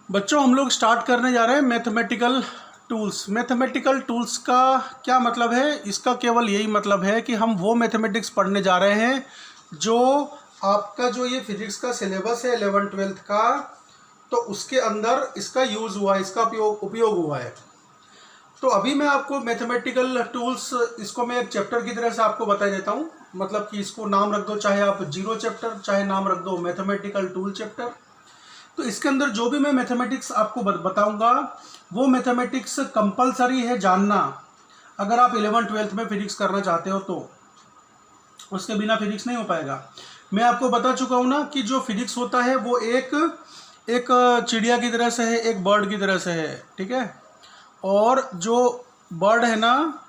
बच्चों हम लोग स्टार्ट करने जा रहे हैं मैथमेटिकल टूल्स। मैथमेटिकल टूल्स का क्या मतलब है? इसका केवल यही मतलब है कि हम वो मैथमेटिक्स पढ़ने जा रहे हैं जो आपका जो ये फिजिक्स का सिलेबस है 11th-12th का, तो उसके अंदर इसका यूज़ हुआ है, इसका उपयोग हुआ है। तो अभी मैं आपको मैथमेटिकल टूल्स, इसको मैं एक चैप्टर की तरह से आपको बता देता हूँ। मतलब कि इसको नाम रख दो, चाहे आप जीरो चैप्टर, चाहे नाम रख दो मैथमेटिकल टूल चैप्टर। तो इसके अंदर जो भी मैं मैथमेटिक्स आपको बताऊंगा वो मैथमेटिक्स कंपलसरी है जानना। अगर आप 11th-12th में फिजिक्स करना चाहते हो तो उसके बिना फिजिक्स नहीं हो पाएगा। मैं आपको बता चुका हूं ना कि जो फिजिक्स होता है वो एक चिड़िया की तरह से है, एक बर्ड की तरह से है, ठीक है। और जो बर्ड है ना,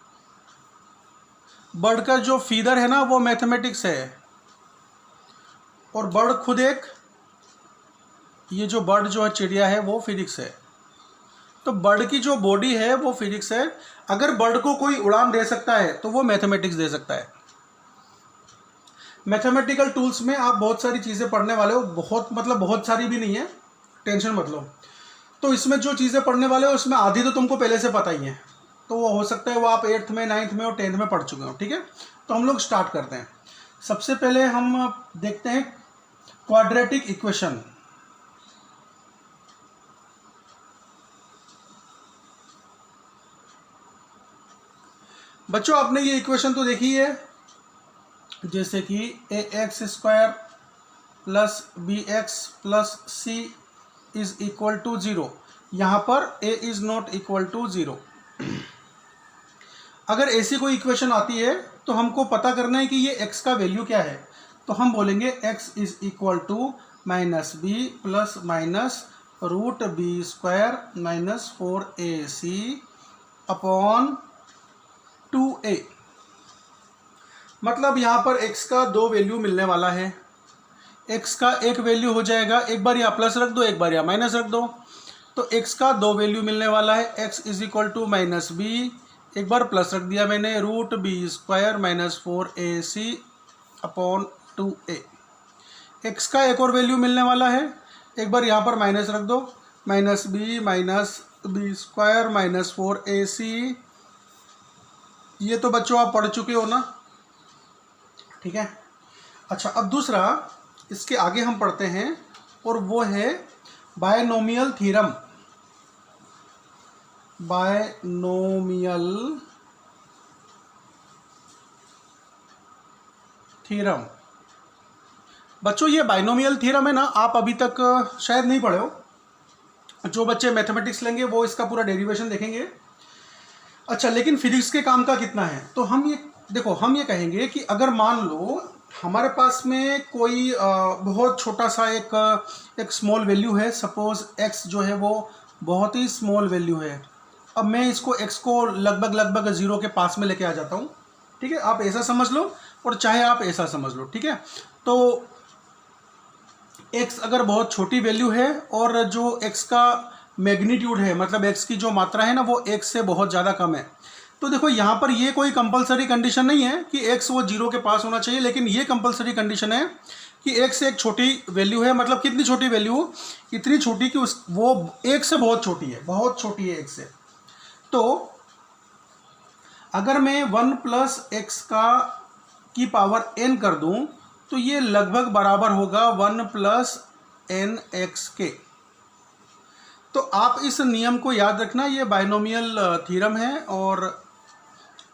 बर्ड का जो फीदर है ना वो मैथमेटिक्स है, और बर्ड खुद एक, ये जो बर्ड जो है चिड़िया है वो फिजिक्स है। तो बर्ड की जो बॉडी है वो फिजिक्स है। अगर बर्ड को कोई उड़ान दे सकता है तो वो मैथमेटिक्स दे सकता है। मैथमेटिकल टूल्स में आप बहुत सारी चीज़ें पढ़ने वाले हो, बहुत सारी भी नहीं है, टेंशन मत लो। तो इसमें जो चीज़ें पढ़ने वाले हो उसमें आधी तो तुमको पहले से पता ही है, तो वो हो सकता है वो आप 8th में, 9th में और 10th में पढ़ चुके हो, ठीक है। तो हम लोग स्टार्ट करते हैं। सबसे पहले हम देखते हैं क्वाड्रेटिक इक्वेशन। बच्चों आपने ये इक्वेशन तो देखी है, जैसे कि ax² plus bx plus c is equal to 0। यहाँ पर a is not equal to 0। अगर ऐसी कोई इक्वेशन आती है तो हमको पता करना है कि ये x का वैल्यू क्या है। तो हम बोलेंगे x is equal to minus B plus minus root B square minus 4ac upon 2a। मतलब यहाँ पर x का दो वैल्यू मिलने वाला है। x का एक वैल्यू हो जाएगा, एक बार यहाँ प्लस रख दो, एक बार यहाँ माइनस रख दो, तो x का दो वैल्यू मिलने वाला है। x is equal to minus B, एक बार प्लस रख दिया मैंने, root B square minus 4ac upon 2a। x का एक और वैल्यू मिलने वाला है, एक बार यहाँ पर माइनस रख दो, minus B square minus 4ac। ये तो बच्चों आप पढ़ चुके हो ना, ठीक है। अच्छा, अब दूसरा इसके आगे हम पढ़ते हैं और वो है बायनोमियल थ्योरम। Binomial theorem. बच्चों ये बायनोमियल थ्योरम है ना, आप अभी तक शायद नहीं पढ़े हो। जो बच्चे मैथमेटिक्स लेंगे वो इसका पूरा डेरिवेशन देखेंगे। अच्छा, लेकिन फिजिक्स के काम का कितना है? तो हम ये देखो, हम ये कहेंगे कि अगर मान लो हमारे पास में कोई बहुत छोटा सा एक स्मॉल वैल्यू है, सपोज x जो है वो बहुत ही स्मॉल वैल्यू है। अब मैं इसको x को लगभग 0 के पास में लेके आ जाता हूँ, ठीक है। आप ऐसा समझ लो और चाहे आप ऐसा समझ लो, ठीक है। तो x अगर बहुत छोटी वैल्यू है और जो x का मैग्नीट्यूड है, मतलब x की जो मात्रा है ना वो x से बहुत ज़्यादा कम है, तो देखो यहाँ पर ये कोई कंपलसरी कंडीशन नहीं है कि x वो 0 के पास होना चाहिए, लेकिन ये कंपलसरी कंडीशन है कि x एक छोटी वैल्यू है। मतलब कितनी छोटी वैल्यू? इतनी छोटी कि वो 1 से बहुत छोटी है, बहुत छोटी है 1 से। तो अगर मैं 1 प्लस x की पावर n कर दूं तो ये लगभग बराबर होगा 1 प्लस nx के। तो आप इस नियम को याद रखना, ये बायनोमियल थ्योरम है और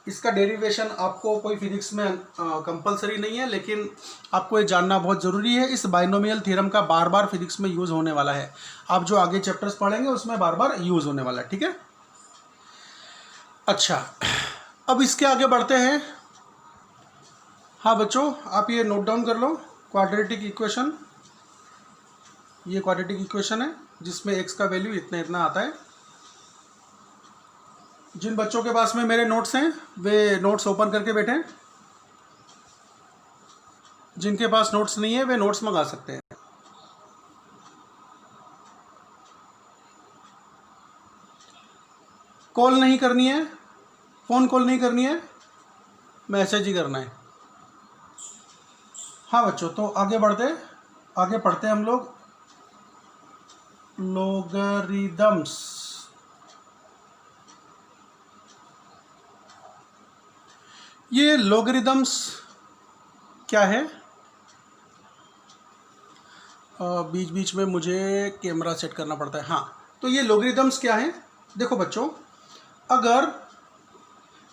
इसका डेरिवेशन आपको कोई फिजिक्स में कंपलसरी नहीं है, लेकिन आपको ये जानना बहुत ज़रूरी है। इस बायनोमियल थ्योरम का बार बार फिजिक्स में यूज़ होने वाला है। आप जो आगे चैप्टर्स पढ़ेंगे उसमें बार बार यूज़ होने वाला है, ठीक है। अच्छा, अब इसके आगे बढ़ते हैं। हाँ बच्चों, आप ये नोट डाउन कर लो, क्वाड्रेटिक इक्वेशन। ये क्वाड्रेटिक इक्वेशन है जिसमें x का वैल्यू इतना इतना आता है। जिन बच्चों के पास में मेरे नोट्स हैं वे नोट्स ओपन करके बैठें, जिनके पास नोट्स नहीं है वे नोट्स मंगा सकते हैं। कॉल नहीं करनी है, फ़ोन कॉल नहीं करनी है, मैसेज ही करना है। हाँ बच्चों, तो आगे पढ़ते हैं हम लोग logarithms ये logarithms क्या है? बीच बीच में मुझे कैमरा सेट करना पड़ता है। हाँ, तो ये logarithms क्या है? देखो बच्चों, अगर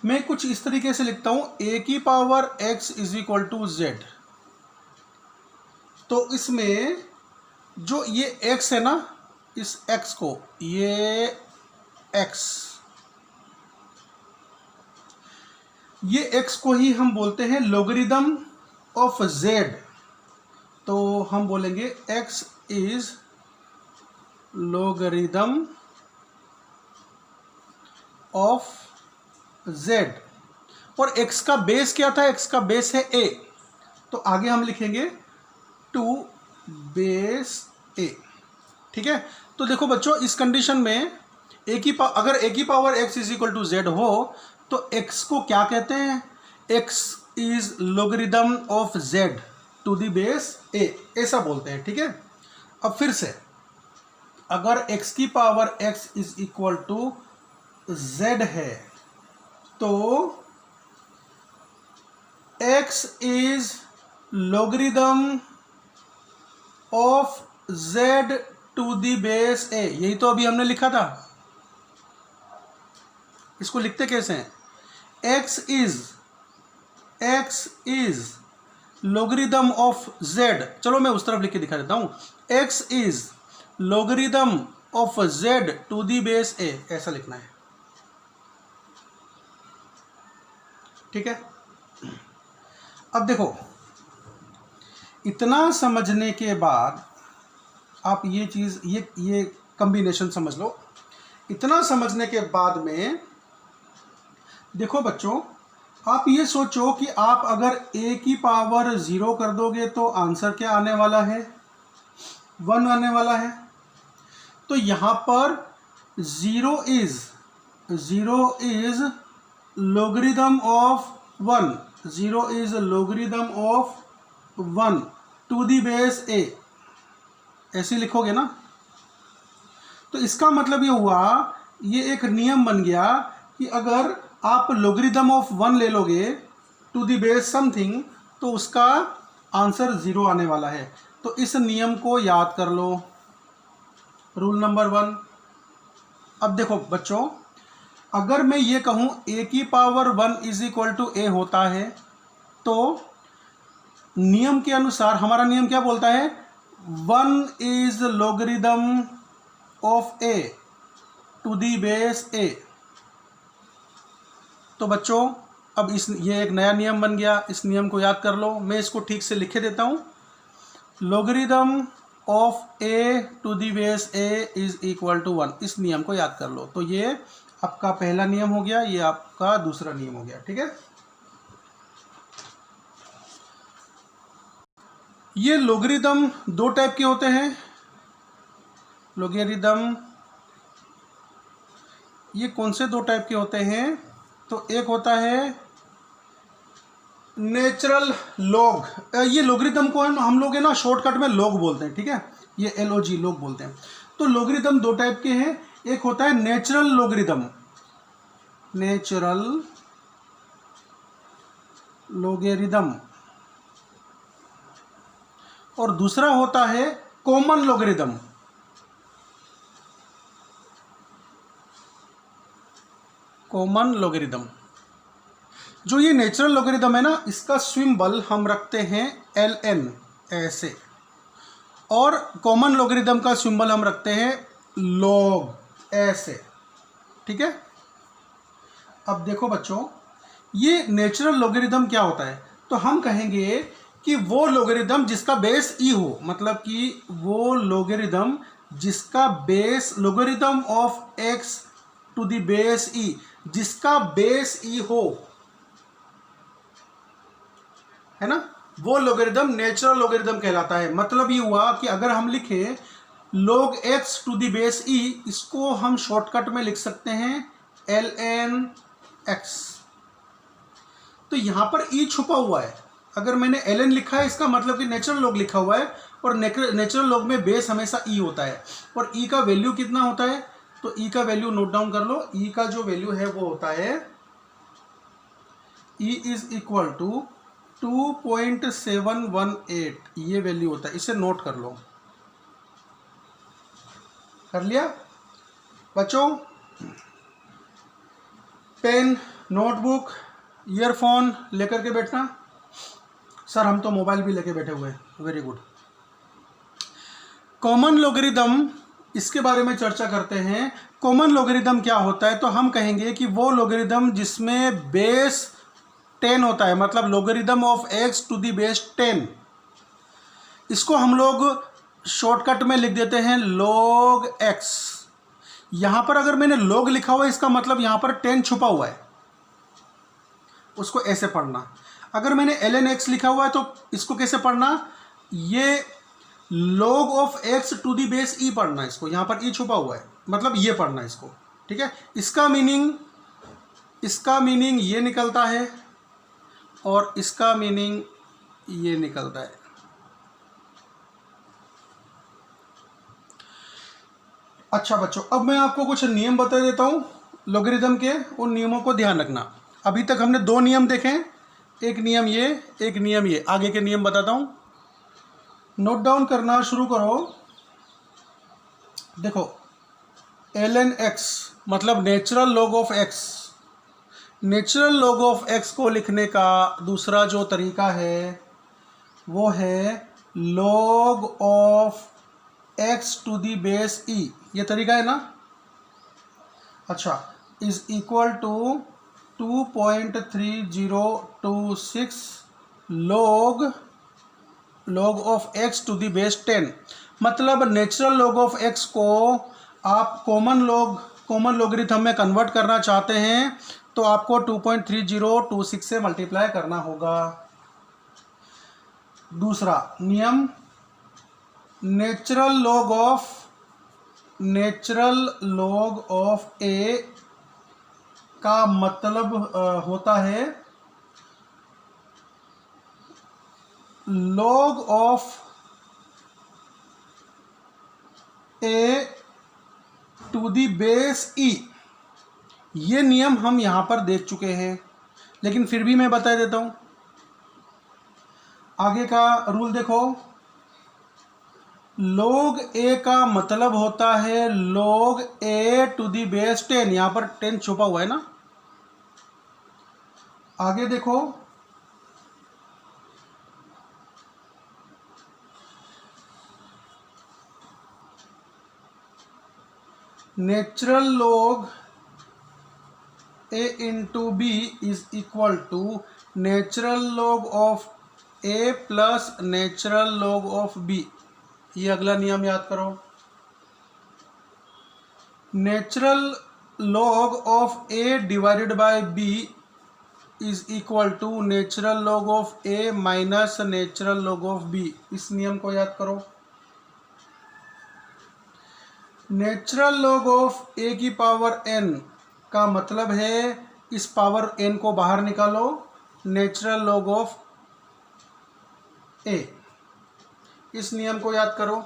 मैं कुछ इस तरीके से लिखता हूँ a की power x is equal to z, तो इसमें जो ये x है ना, इस x को, ये x, ये x को ही हम बोलते हैं लोगरिदम ऑफ z। तो हम बोलेंगे x is logarithm of z। और x का बेस क्या था? x का बेस है a, तो आगे हम लिखेंगे 2 बेस a। ठीक है, तो देखो बच्चों, इस कंडीशन में अगर a की power x is equal to z हो तो x को क्या कहते हैं? x is logarithm of z to the base a, ऐसा बोलते हैं। ठीक है, अब फिर से, अगर x की power x is equal to z है तो x is logarithm of z to the base a। यही तो अभी हमने लिखा था। इसको लिखते कैसे हैं? x is logarithm of z। चलो मैं उस तरफ लिख के दिखा देता हूं। x is logarithm of z to the base a, ऐसा लिखना है। ठीक है, अब देखो, इतना समझने के बाद आप ये चीज, ये कॉम्बिनेशन समझ लो। इतना समझने के बाद में देखो बच्चों, आप ये सोचो कि आप अगर a की पावर 0 कर दोगे तो आंसर क्या आने वाला है? 1 आने वाला है। तो यहाँ पर 0 is logarithm of 1, 0 is logarithm of 1 to the base a, ऐसे लिखोगे ना। तो इसका मतलब ये हुआ, ये एक नियम बन गया कि अगर आप लोगरिदम ऑफ 1 ले लोगे टू द बेस समथिंग तो उसका आंसर 0 आने वाला है। तो इस नियम को याद कर लो, रूल नंबर 1। अब देखो बच्चों, अगर मैं ये कहूँ a की power 1 is equal to a होता है, तो नियम के अनुसार हमारा नियम क्या बोलता है? 1 is logarithm of a to the base a। तो बच्चों, अब ये एक नया नियम बन गया, इस नियम को याद कर लो। मैं इसको ठीक से लिखे देता हूँ। Logarithm of a to the base a is equal to 1, इस नियम को याद कर लो। तो ये आपका पहला नियम हो गया, ये आपका दूसरा नियम हो गया। ठीक है, ये लोगरिदम 2 टाइप के होते हैं। लोगरिदम ये कौन से 2 टाइप के होते हैं? तो एक होता है नेचुरल लॉग। ये लोगरिदम को हम लोग है ना शॉर्टकट में लॉग बोलते हैं। ठीक है, ये LOG लॉग बोलते हैं। तो लोगरिदम 2 टाइप के हैं। एक होता है नेचुरल लोगरिदम, नेचुरल लोगरिदम, और दूसरा होता है कॉमन लोगरिदम। कॉमन लोगरिदम, जो ये नेचुरल लोगरिदम है ना, इसका सिंबल हम रखते हैं ln ऐसे, और कॉमन लोगरिदम का सिंबल हम रखते हैं log ऐसे। ठीक है, अब देखो बच्चों, ये नेचुरल लोगरिदम क्या होता है? तो हम कहेंगे कि वो लोगरिदम जिसका बेस e हो, मतलब कि वो लोगरिदम जिसका base, logarithm of x to the base e, जिसका बेस e हो, है ना, वो लोगरिदम नेचुरल लोगरिदम कहलाता है। मतलब ये हुआ कि अगर हम लिखें log x to the base e, इसको हम शॉर्टकट में लिख सकते हैं ln x। तो यहां पर e छुपा हुआ है। अगर मैंने ln लिखा है, इसका मतलब कि नेचुरल लॉग लिखा हुआ है, और नेचुरल लॉग में बेस हमेशा ई होता है, और ई का वैल्यू कितना होता है, तो ई का वैल्यू नोट डाउन कर लो। ई का जो वैल्यू है वो होता है ई इज इक्वल टू 2.718, ये वैल्यू होता है, इसे नोट कर लो। कर लिया बच्चों? पेन, नोटबुक, ईयरफोन लेकर के बैठना। सर हम तो मोबाइल भी लेके बैठे हुए हैं। Very good. कॉमन लॉगरिदम, इसके बारे में चर्चा करते हैं। कॉमन लॉगरिदम क्या होता है, तो हम कहेंगे कि वो लॉगरिदम जिसमें बेस 10 होता है, मतलब logarithm of x to the base 10। इसको हम लोग शॉर्टकट में लिख देते हैं log x। यहां पर अगर मैंने log लिखा हुआ है, इसका मतलब यहां पर 10 छुपा हुआ है, उसको ऐसे पढ़ना। अगर मैंने ln x लिखा हुआ है तो इसको कैसे पढ़ना, ये log of x to the base e पढ़ना। इसको यहां पर e छुपा हुआ है, मतलब ये पढ़ना इसको, ठीक है। इसका मीनिंग ये निकलता है और इसका मीनिंग ये निकलता है। अच्छा बच्चों, अब मैं आपको कुछ नियम बता देता हूं लॉगरिदम के, उन नियमों को ध्यान रखना। अभी तक हमने 2 नियम देखे, एक नियम ये, एक नियम ये। आगे के नियम बताता हूं, नोट डाउन करना शुरू करो। देखो ln x मतलब natural log of x। Natural log of x को लिखने का दूसरा जो तरीका है वो है log of x to the base e, ये तरीका है ना। अच्छा, is equal to 2.3026 log of x to the base 10। मतलब नेचुरल लॉग ऑफ x को आप कॉमन लॉगरिथम में कन्वर्ट करना चाहते हैं तो आपको 2.3026 से मल्टीप्लाई करना होगा। दूसरा नियम, नेचुरल लॉग ऑफ a का मतलब होता है log of a to the base e। ये नियम हम यहां पर देख चुके हैं, लेकिन फिर भी मैं बता देता हूं। आगे का रूल देखो, log a का मतलब होता है log a to the base 10। यहां पर 10 छुपा हुआ है ना। आगे देखो, natural log a into b is equal to natural log of a plus natural log of b। ये अगला नियम याद करो। Natural log of a divided by b is equal to natural log of a minus natural log of b। इस नियम को याद करो। नेचुरल लॉग ऑफ a की पावर n का मतलब है इस पावर n को बाहर निकालो, नेचुरल लॉग ऑफ a। इस नियम को याद करो।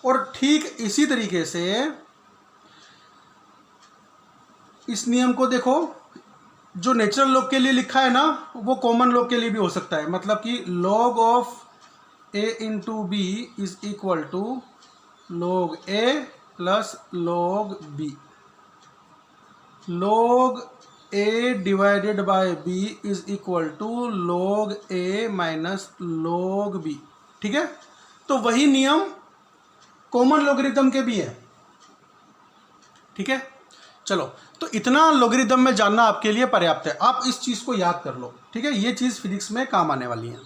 और ठीक इसी तरीके से इस नियम को देखो, जो नेचुरल लॉग के लिए लिखा है ना वो कॉमन लॉग के लिए भी हो सकता है। मतलब कि log of a into b is equal to log a plus log b। log a divided by b is equal to log a minus log b। ठीक है, तो वही नियम कॉमन लॉगरिथम के भी है। ठीक है, चलो, तो इतना लॉगरिथम में जानना आपके लिए पर्याप्त है। आप इस चीज को याद कर लो। ठीक है, ये चीज फिजिक्स में काम आने वाली है।